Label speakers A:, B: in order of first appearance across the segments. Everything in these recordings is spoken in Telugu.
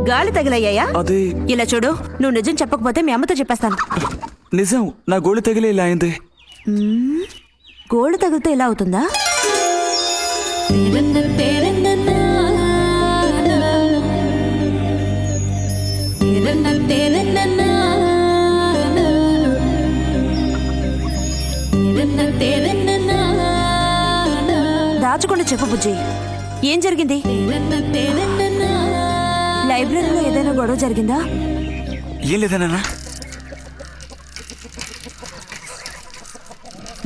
A: గాలి తగిలయ్యాయా?
B: అది
A: ఇలా చూడు, నువ్వు నిజం చెప్పకపోతే మీ అమ్మతో చెప్పేస్తాను.
B: నిజం, నా గోళి తగిలి ఇలా అయింది.
A: గోల్డ్ తగిలితే ఇలా అవుతుందా? దాచకుండా చెప్పు బుజ్జి, ఏం జరిగింది? లైబ్రరీలో ఏదైనా గొడవ జరిగిందా?
B: ఏం లేదన్నా.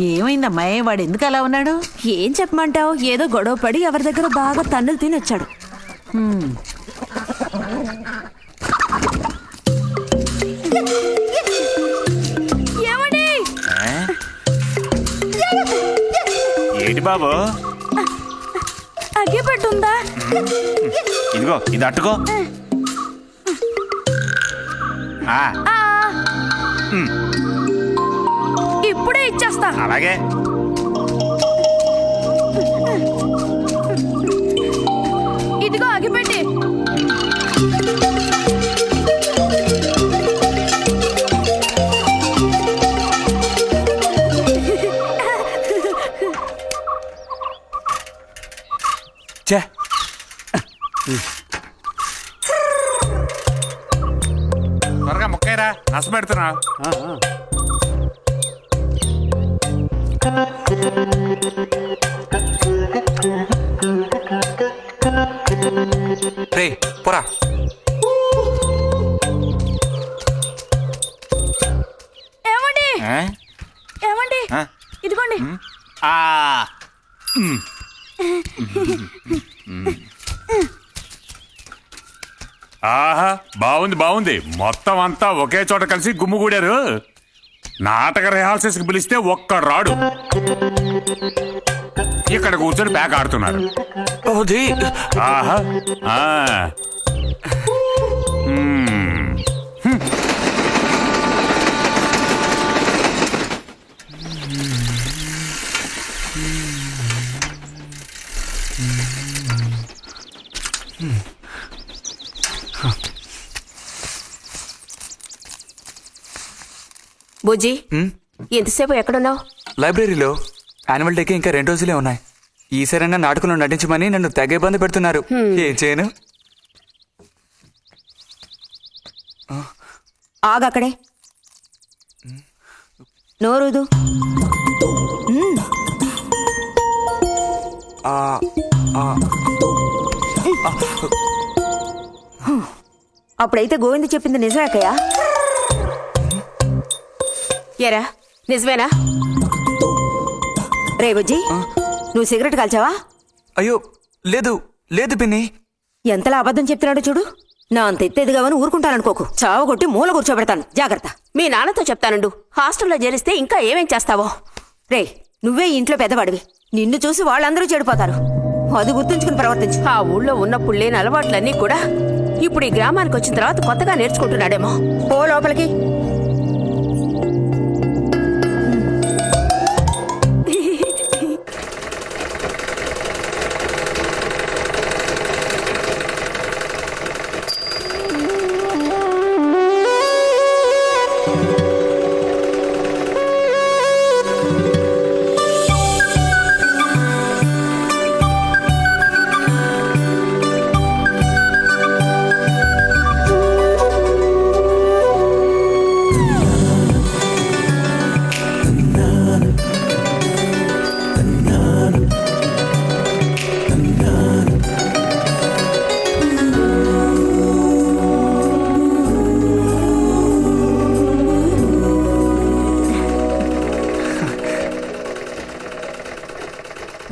C: ఏమైందమ్మా, వాడు ఎందుకు అలా ఉన్నాడు?
A: ఏం చెప్పమంటావు, ఏదో గొడవ పడి ఎవరి దగ్గర బాగా తన్నులు తిని వచ్చాడు.
D: ఏంటి బాబు?
A: అగ్గిపెట్టుందా?
D: ఇదిగో ఇది అట్టుకో.
A: ఇప్పుడే ఇచ్చేస్తా.
D: అలాగే.
A: ఇదిగో అగ్గిపెట్టి.
B: చే
D: త్వరగా ముక్కైరా, నస పెడుతున్నా.
B: రే పోరా.
A: ఏమండి? ఏమండి? ఇదిగోండి.
D: ఆహా, బాగుంది బాగుంది. మొత్తం అంతా ఒకే చోట కలిసి గుమ్ముగూడారు. నాటక రిహార్సల్స్ కి పిలిస్తే ఒక్క రాడు. ఇక్కడ కూర్చొని బ్యాగ్ ఆడుతున్నారు.
B: అది
D: ఆహా.
A: బుజ్జి, ఎంతసేపు ఎక్కడున్నావు?
B: లైబ్రరీలో. యాన్యువల్ డేకి ఇంకా 2 రోజులే ఉన్నాయి. ఈసారైనా నాటకంలో నటించమని నన్ను తెగ ఇబ్బంది పెడుతున్నారు. ఏం చేయను?
A: ఆగక్కడే, నోరుదు. అప్పుడైతే గోవింద చెప్పింది నిజమేకయ్యా? ఏరా, నిజమేనా? రే బుజ్జి, నువ్వు సిగరెట్ కాల్చావా?
B: అయ్యో లేదు లేదు పిన్ని.
A: ఎంతలా అబద్ధం చెప్తున్నాడు చూడు. నా అంత ఎత్తేదిగావని ఊరుకుంటాననుకోకు. చావగొట్టి మూల కూర్చోబెడతాను, జాగ్రత్త. మీ నాన్నతో చెప్తానుండు, హాస్టల్లో చేరిస్తే ఇంకా ఏమేం చేస్తావో. రే, నువ్వే ఇంట్లో పెద్దవాడివి, నిన్ను చూసి వాళ్ళందరూ చెడిపోతారు. అది గుర్తుంచుకుని ప్రవర్తించు. ఆ ఊళ్ళో ఉన్నప్పుడు లేని అలవాట్లన్నీ కూడా ఇప్పుడు ఈ గ్రామానికి వచ్చిన తర్వాత కొత్తగా నేర్చుకుంటున్నాడేమో. పో లోపలికి.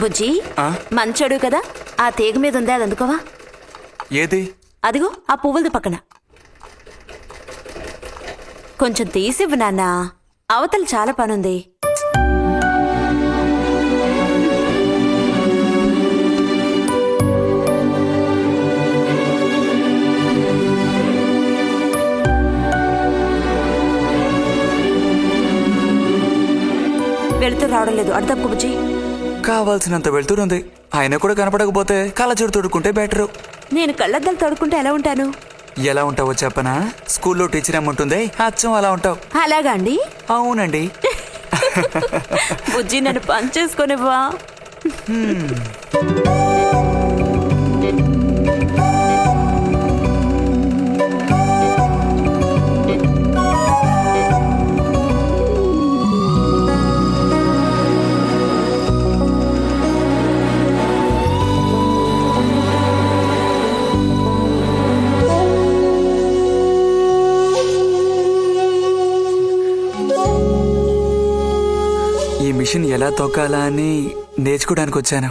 A: బుజ్జి, మంచోడు కదా, ఆ తీగ మీద ఉంది, అది అందుకోవా?
B: ఏది?
A: అదిగో ఆ పువ్వులది పక్కన. కొంచెం తీసివ్వు నాన్న, అవతల చాలా పనుంది. వెళుతూ రావడం లేదు, అటు తప్పు బుజ్జి.
B: కావాల్సినంత వెళ్తురుంది, ఆయన కూడా కనపడకపోతే కళ్ళజోడు తొడుక్కుంటే బెటరు.
A: నేను కళ్ళద్దాలు తొడుక్కుంటే ఎలా ఉంటాను?
B: ఎలా ఉంటావో చెప్పనా? స్కూల్లో టీచర్ ఏమంటుంది, అచ్చం అలా ఉంటావు.
A: అలాగా అండి?
B: అవునండి.
A: బుజ్జి నన్ను పని చేసుకునివ్వా.
B: ఈ మిషన్ ఎలా తొక్కాలా అని నేర్చుకోవడానికి వచ్చాను.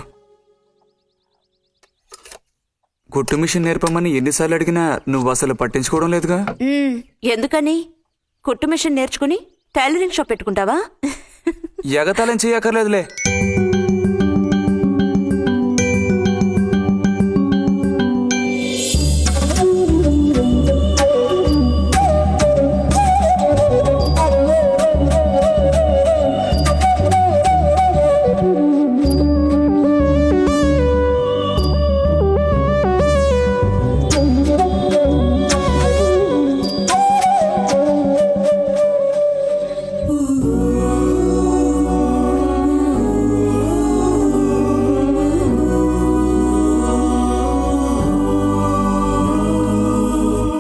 B: కుట్టు మిషన్ నేర్పమని ఎన్నిసార్లు అడిగినా నువ్వు అసలు పట్టించుకోవడం లేదుగా.
A: ఎందుకని? కుట్టు మిషన్ నేర్చుకుని టైలరింగ్ షాప్ పెట్టుకుంటావా?
B: ఎగతాళం చేయక్కర్లేదులే.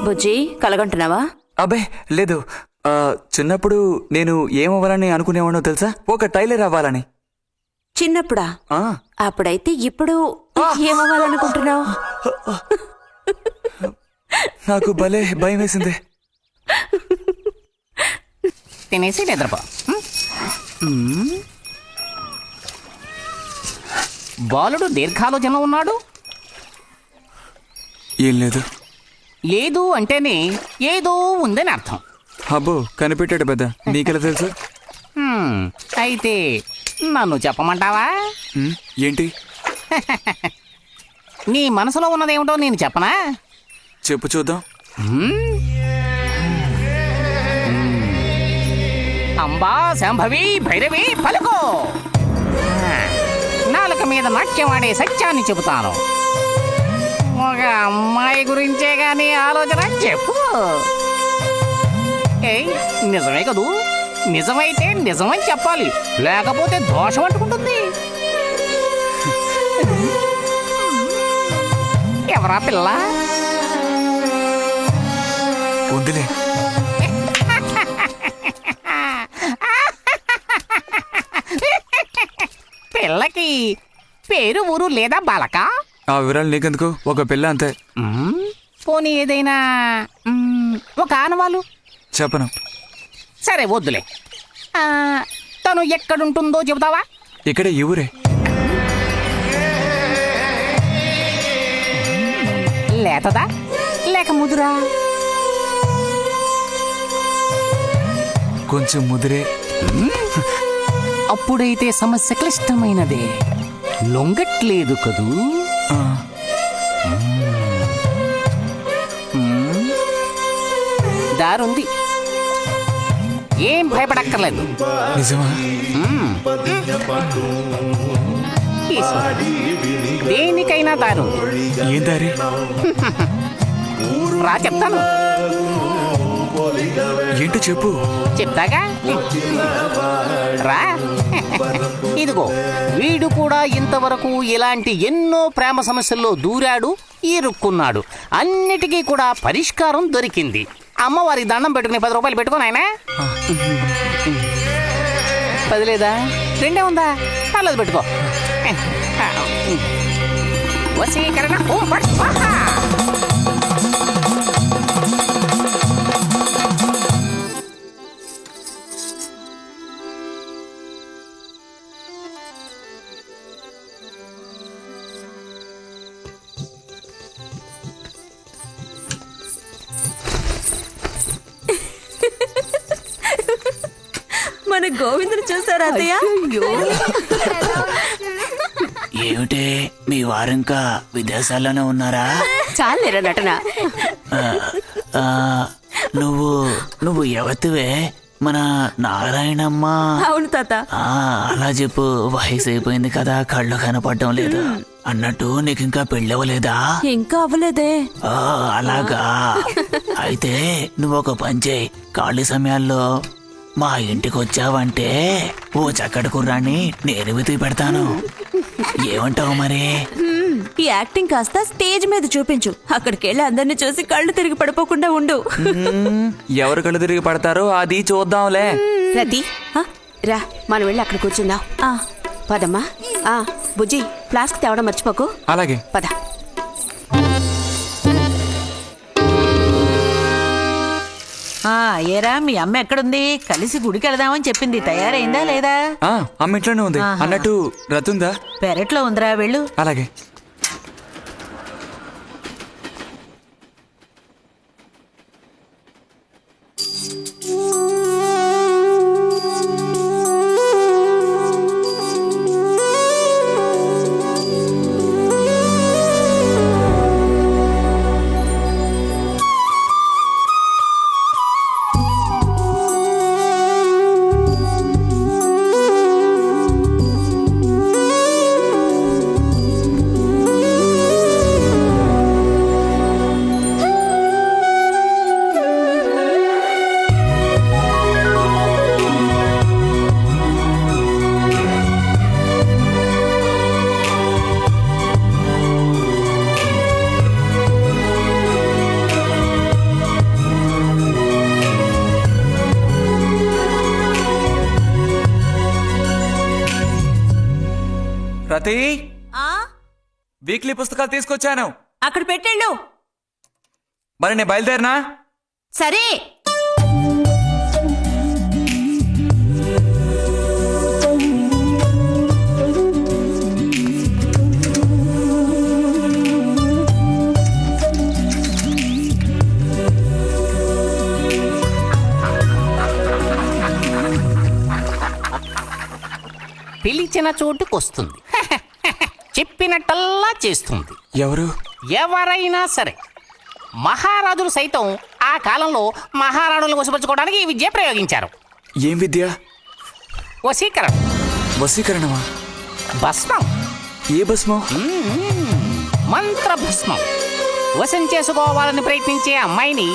A: బుజ్జి కలగంటున్నావా?
B: అబ్బే లేదు. చిన్నప్పుడు నేను ఏమవ్వాలని అనుకునేవాడో తెలుసా? ఒక టైలర్ అవ్వాలని.
A: చిన్నప్పుడా?
B: ఆ,
A: అప్పుడైతే ఇప్పుడు ఏమవ్వాలనుకుంటున్నావు?
B: నాకు భలే భయం వేసింది.
E: తినేసి నిద్రపో. బాలుడు దీర్ఘాలోచన ఉన్నాడు.
B: ఏం లేదు.
E: లేదు అంటేనే ఏదో ఉందని అర్థం.
B: అబ్బో కనిపెట్టాడు పెద్ద. నీకెలా తెలుసు?
E: అయితే నన్ను చెప్పమంటావా?
B: ఏంటి?
E: నీ మనసులో ఉన్నదేమిటో నేను చెప్పనా?
B: చెప్పు చూద్దాం.
E: అంబా శాంభవి భైరవి పలుకో. నాలుక మీద నాట్యమాడే సత్యాన్ని చెబుతాను. ఒక అమ్మాయి గురించే గాని ఆలోచన చెప్పు. ఏయ్ నిజమే కదూ? నిజమైతే నిజమని చెప్పాలి, లేకపోతే దోషం అంటుకుంటుంది. ఎవరా పిల్ల?
B: వద్దులే.
E: పిల్లకి పేరు ఊరు లేదా బాలక?
B: ఆ వివరాలు నీకెందుకు? ఒక పిల్ల అంతే.
E: పోనీ ఏదైనా ఒక ఆనవాలు?
B: చెప్పను.
E: సరే వద్దులే. తను ఎక్కడుంటుందో చెబుతావా?
B: ఇక్కడే ఈ ఊరే.
E: లేతదా లేక ముదురా?
B: కొంచెం ముదిరే.
E: అప్పుడైతే సమస్య క్లిష్టమైనదే. లొంగట్లేదు కదూ?
B: ఆ,
E: దారుంది, ఏం భయపడక్కర్లేదు.
B: నిజమా?
E: దేనికైనా దారు.
B: ఏం దారి?
E: రా చెప్తాను.
B: ఏంటో చెప్పు.
E: చెప్తాగా రా. ఇదిగో వీడు కూడా ఇంతవరకు ఇలాంటి ఎన్నో ప్రేమ సమస్యల్లో దూరాడు, ఇరుక్కున్నాడు. అన్నిటికీ కూడా పరిష్కారం దొరికింది. అమ్మవారికి దండం పెట్టుకుని 10 రూపాయలు పెట్టుకో నాయనా. 10 లేదా? 2 ఉందా? పర్లేదు పెట్టుకో. వశీకరణ ఓం ఫట్ స్వాహ.
A: మన గోవిందుని చూసారా అత్తయ్య?
F: ఏమిటే మీ వారింకా విదేశాల్లోనే ఉన్నారా?
A: చాలేరా నటన.
F: నువ్వు ఎవతివే? మన నారాయణమ్మ.
A: అవును తాత.
F: అలా చెప్పు. వయసు అయిపోయింది కదా, కళ్ళు కనపడడం లేదు. అన్నట్టు నీకు ఇంకా పెళ్ళవలేదా?
G: ఇంకా అవ్వలేదే.
F: ఆ, అలాగా. అయితే నువ్వు ఒక పని చేయి. ఖాళీ సమయాల్లో మా ఇంటికి వచ్చావంటే ఓ చక్కటి కుర్రాన్ని నేను వెతికి పెడతాను. ఏమంటావు మరి?
G: ఈ యాక్టింగ్ కాస్త స్టేజ్ మీద చూపించు. అక్కడికి వెళ్ళి అందరిని చూసి కళ్ళు తిరిగి పడిపోకుండా ఉండు.
B: ఎవరు కళ్ళు తిరిగి పడతారో అది చూద్దాంలే.
A: రతి రా, మనం వెళ్ళి అక్కడ కూర్చుందాం. పదమ్మా. బుజ్జి, ఫ్లాస్క్ తేవడం మర్చిపోకు.
B: అలాగే.
A: పద.
C: ఏరా మీ అమ్మ ఎక్కడుంది? కలిసి గుడికి వెళదామని చెప్పింది. తయారైందా లేదా?
B: అమ్మ ఇంట్లోనే ఉంది. అన్నట్టు రతుందా?
C: పెరట్లో ఉందిరా, వెళ్ళు.
B: అలాగే. రతి, వీక్లీ పుస్తకాలు తీసుకొచ్చాను.
G: అక్కడ పెట్టేళ్ళు.
B: మరి నేను బయలుదేరినా?
G: సరే.
E: పిలిచిన చోటుకొస్తుంది. చెప్పినట్టల్లా చేస్తుంది.
B: ఎవరు?
E: ఎవరైనా సరే. మహారాజులు సైతం ఆ కాలంలో మహారాణులను వశపరచుకోవడానికి ఈ విద్య ప్రయోగించారు.
B: ఏం విద్య?
E: వశీకరణ.
B: వశీకరణమా?
E: భస్మం.
B: ఏ భస్మం?
E: మంత్ర భస్మం. వశం చేసుకోవాలని ప్రయత్నించే అమ్మాయిని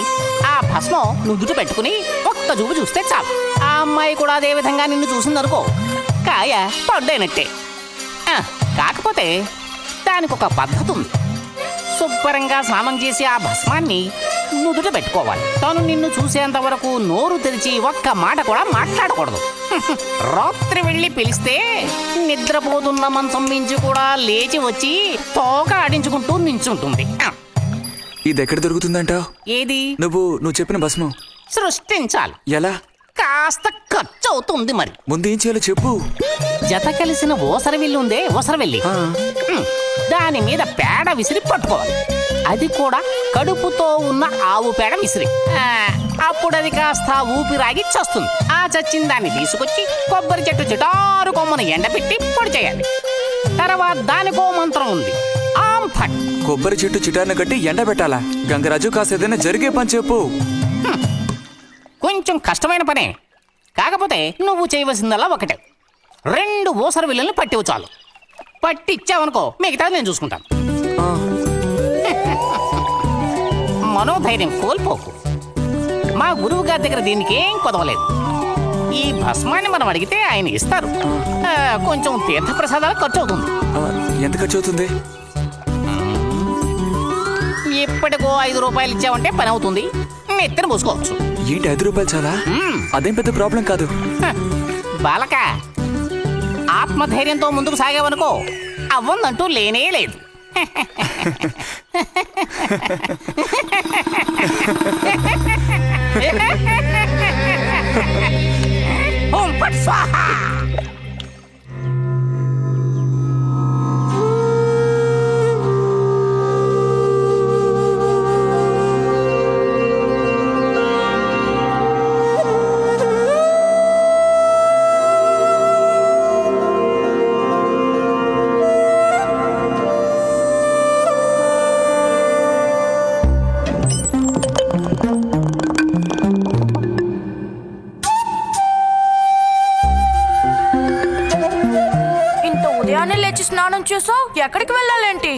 E: ఆ భస్మం నుదుట పెట్టుకుని ఒక్క చూపు చూస్తే చాలు. ఆ అమ్మాయి కూడా అదే విధంగా నిన్ను చూసిందనుకో, కాయ పడ్డైనట్టే. కాకపోతే దానికి ఒక పద్ధతి ఉంది. శుభ్రంగా స్నానం చేసి ఆ భస్మాన్ని నుదుట పెట్టుకోవాలి. తను నిన్ను చూసేంత వరకు నోరు తెరిచి ఒక్క మాట కూడా మాట్లాడకూడదు. రాత్రి వెళ్ళి పిలిస్తే నిద్రపోతున్న మంచం మించి కూడా లేచి వచ్చి తోక ఆడించుకుంటూ నించుంటుంది.
B: ఇది ఎక్కడ దొరుకుతుందంటావు?
E: ఏది?
B: నువ్వు చెప్పిన భస్మం
E: సృష్టించాలి.
B: ఎలా?
E: కాస్త ఖర్చు అవుతుంది. మరి
B: ముందు ఏం చేయాలో చెప్పు.
E: జత కలిసిన ఓసరవిల్లి ఉందే, ఓసరవెల్లి, దాని మీద పేడ విసిరి పట్టుకోవాలి. అది కూడా కడుపుతో ఉన్న ఆవు పేడ విసిరి. అప్పుడు అది కాస్త ఊపిరాగి చస్తుంది. ఆ చచ్చిన దాన్ని తీసుకొచ్చి కొబ్బరి చెట్టు చిటారు కొమ్మను ఎండపెట్టి పొడి చేయాలి. తర్వాత దానికో మంత్రం ఉంది. ఆంఫట్.
B: కొబ్బరి చెట్టు చిటార్ను కట్టి ఎండ పెట్టాలా? గంగరాజు కాస్త ఏదైనా జరిగే పని చెప్పు.
E: కొంచెం కష్టమైన పనే. కాకపోతే నువ్వు చేయవలసిందల్లా ఒకటే. 2 ఊసర విల్లుల్ని పట్టివు చాలు. పట్టి ఇచ్చావనుకో, మిగతాది నేను చూసుకుంటాను. మనోధైర్యం కోల్పోకు. మా గురువు గారి దగ్గర దీనికి ఏం కొదవలేదు. ఈ భస్మాన్ని మనం అడిగితే ఆయన ఇస్తారు. కొంచెం తీర్థ ప్రసాదాలు ఖర్చు అవుతుంది.
B: ఎంత ఖర్చు అవుతుంది?
E: ఎప్పటికో 5 రూపాయలు ఇచ్చావంటే పని అవుతుంది. నెత్తిన పోసుకోవచ్చు.
B: ఏంటి 5 రూపాయలు చాలా? అదేం పెద్ద ప్రాబ్లం కాదు.
E: బాలక, ఆత్మధైర్యంతో ముందుకు సాగావనుకో, అవ్వందంటూ లేనే లేదు. ఓం ఫట్ స్వాహా.
G: చూసావు? ఎక్కడికి వెళ్ళాలేంటి?